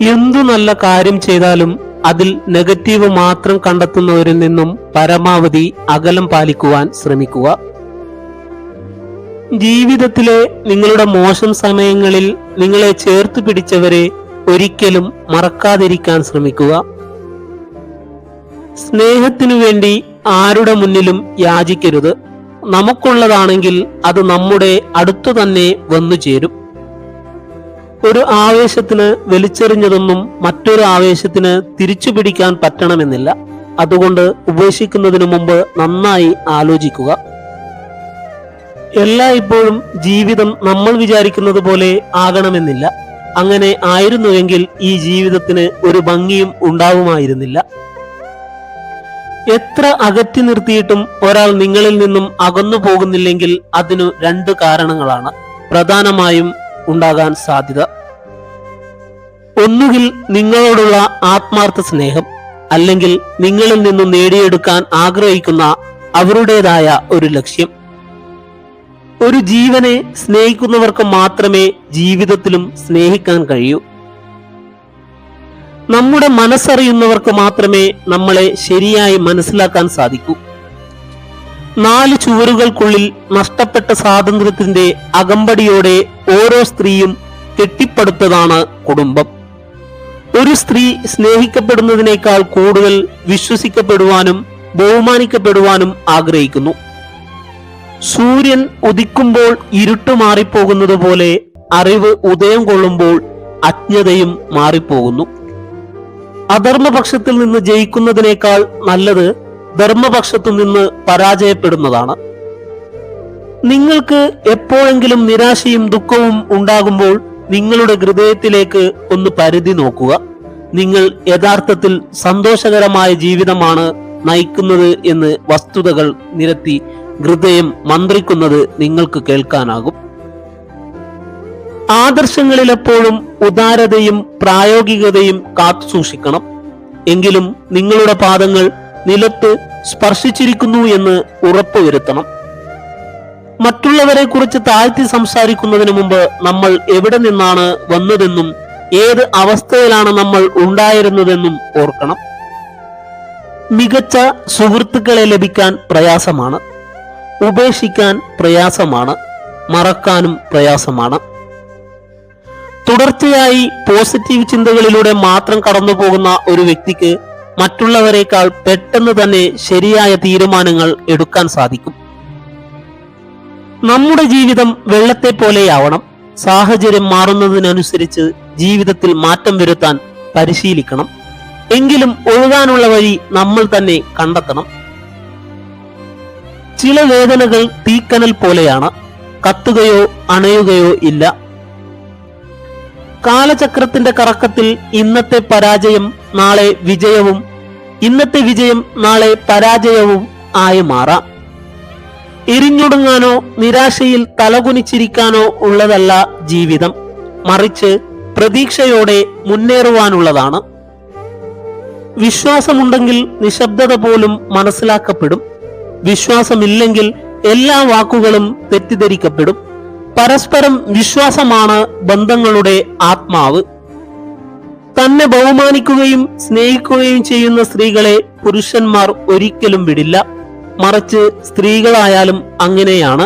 എന്തു നല്ല കാര്യം ചെയ്താലും അതിൽ നെഗറ്റീവ് മാത്രം കണ്ടെത്തുന്നവരിൽ നിന്നും പരമാവധി അകലം പാലിക്കുവാൻ ശ്രമിക്കുക. ജീവിതത്തിലെ നിങ്ങളുടെ മോശം സമയങ്ങളിൽ നിങ്ങളെ ചേർത്ത് പിടിച്ചവരെ ഒരിക്കലും മറക്കാതിരിക്കാൻ ശ്രമിക്കുക. സ്നേഹത്തിനു വേണ്ടി ആരുടെ മുന്നിലും യാചിക്കരുത്. നമുക്കുള്ളതാണെങ്കിൽ അത് നമ്മുടെ അടുത്തു തന്നെ വന്നു ചേരും. ഒരു ആവേശത്തിന് വലിച്ചെറിഞ്ഞതൊന്നും മറ്റൊരു ആവേശത്തിന് തിരിച്ചു പിടിക്കാൻ പറ്റണമെന്നില്ല. അതുകൊണ്ട് ഉപേക്ഷിക്കുന്നതിനു മുമ്പ് നന്നായി ആലോചിക്കുക. എല്ലായ്പ്പോഴും ജീവിതം നമ്മൾ വിചാരിക്കുന്നത് പോലെ ആകണമെന്നില്ല. അങ്ങനെ ആയിരുന്നുവെങ്കിൽ ഈ ജീവിതത്തിന് ഒരു ഭംഗിയും ഉണ്ടാവുമായിരുന്നില്ല. എത്ര അകറ്റി നിർത്തിയിട്ടും ഒരാൾ നിങ്ങളിൽ നിന്നും അകന്നു പോകുന്നില്ലെങ്കിൽ അതിനു 2 കാരണങ്ങളാണ് പ്രധാനമായും ഉണ്ടാകാൻ സാധ്യത. ഒന്നുകിൽ നിങ്ങളോടുള്ള ആത്മാർത്ഥ സ്നേഹം, അല്ലെങ്കിൽ നിങ്ങളിൽ നിന്നും നേടിയെടുക്കാൻ ആഗ്രഹിക്കുന്ന അവരുടേതായ ഒരു ലക്ഷ്യം. ഒരു ജീവനെ സ്നേഹിക്കുന്നവർക്ക് മാത്രമേ ജീവിതത്തിലും സ്നേഹിക്കാൻ കഴിയൂ. നമ്മുടെ മനസ്സറിയുന്നവർക്ക് മാത്രമേ നമ്മളെ ശരിയായി മനസ്സിലാക്കാൻ സാധിക്കൂ. 4 ചുവരുകൾക്കുള്ളിൽ നഷ്ടപ്പെട്ട സ്വാതന്ത്ര്യത്തിന്റെ അകമ്പടിയോടെ ഓരോ സ്ത്രീയും കെട്ടിപ്പടുത്തതാണ് കുടുംബം. ഒരു സ്ത്രീ സ്നേഹിക്കപ്പെടുന്നതിനേക്കാൾ കൂടുതൽ വിശ്വസിക്കപ്പെടുവാനും ബഹുമാനിക്കപ്പെടുവാനും ആഗ്രഹിക്കുന്നു. സൂര്യൻ ഉദിക്കുമ്പോൾ ഇരുട്ട് മാറിപ്പോകുന്നത് പോലെ അറിവ് ഉദയം കൊള്ളുമ്പോൾ അജ്ഞതയും മാറിപ്പോകുന്നു. അധർമ്മപക്ഷത്തിൽ നിന്ന് ജയിക്കുന്നതിനേക്കാൾ നല്ലത് ധർമ്മപക്ഷത്തു നിന്ന് പരാജയപ്പെടുന്നതാണ്. നിങ്ങൾക്ക് എപ്പോഴെങ്കിലും നിരാശയും ദുഃഖവും ഉണ്ടാകുമ്പോൾ നിങ്ങളുടെ ഹൃദയത്തിലേക്ക് ഒന്ന് പരിധി നോക്കുക. നിങ്ങൾ യഥാർത്ഥത്തിൽ സന്തോഷകരമായ ജീവിതമാണ് നയിക്കുന്നത് എന്ന് വസ്തുതകൾ നിരത്തി ഹൃദയം മന്ത്രിക്കുന്നത് നിങ്ങൾക്ക് കേൾക്കാനാകും. ആദർശങ്ങളിലെപ്പോഴും ഉദാരതയും പ്രായോഗികതയും കാത്തു സൂക്ഷിക്കണം. എങ്കിലും നിങ്ങളുടെ പാദങ്ങൾ നിലത്ത് സ്പർശിച്ചിരിക്കുന്നു എന്ന് ഉറപ്പുവരുത്തണം. മറ്റുള്ളവരെ കുറിച്ച് താഴ്ത്തി സംസാരിക്കുന്നതിന് മുമ്പ് നമ്മൾ എവിടെ നിന്നാണ് വന്നതെന്നും ഏത് അവസ്ഥയിലാണ് നമ്മൾ ഉണ്ടായിരുന്നതെന്നും ഓർക്കണം. മികച്ച സുഹൃത്തുക്കളെ ലഭിക്കാൻ പ്രയാസമാണ്, ഉപേക്ഷിക്കാൻ പ്രയാസമാണ്, മറക്കാനും പ്രയാസമാണ്. തുടർച്ചയായി പോസിറ്റീവ് ചിന്തകളിലൂടെ മാത്രം കടന്നു പോകുന്ന ഒരു വ്യക്തിക്ക് മറ്റുള്ളവരെക്കാൾ പെട്ടെന്ന് തന്നെ ശരിയായ തീരുമാനങ്ങൾ എടുക്കാൻ സാധിക്കും. നമ്മുടെ ജീവിതം വെള്ളത്തെ പോലെയാവണം. സാഹചര്യം മാറുന്നതിനനുസരിച്ച് ജീവിതത്തിൽ മാറ്റം വരുത്താൻ പരിശീലിക്കണം. എങ്കിലും ഒഴുകാനുള്ള വഴി നമ്മൾ തന്നെ കണ്ടെത്തണം. ചില വേദനകൾ തീക്കനൽ പോലെയാണ്, കത്തുകയോ അണയുകയോ ഇല്ല. കാലചക്രത്തിന്റെ കറക്കത്തിൽ ഇന്നത്തെ പരാജയം നാളെ വിജയവും, ഇന്നത്തെ വിജയം നാളെ പരാജയവും ആയി മാറാം. എരിഞ്ഞൊടുങ്ങാനോ നിരാശയിൽ തലകുനിച്ചിരിക്കാനോ ഉള്ളതല്ല ജീവിതം, മറിച്ച് പ്രതീക്ഷയോടെ മുന്നേറുവാനുള്ളതാണ്. വിശ്വാസമുണ്ടെങ്കിൽ നിശബ്ദത പോലും മനസ്സിലാക്കപ്പെടും. വിശ്വാസമില്ലെങ്കിൽ എല്ലാ വാക്കുകളും തെറ്റിദ്ധരിക്കപ്പെടും. പരസ്പരം വിശ്വാസമാണ് ബന്ധങ്ങളുടെ ആത്മാവ്. തന്നെ ബഹുമാനിക്കുകയും സ്നേഹിക്കുകയും ചെയ്യുന്ന സ്ത്രീകളെ പുരുഷന്മാർ ഒരിക്കലും വിടില്ല. മറിച്ച് സ്ത്രീകളായാലും അങ്ങനെയാണ്.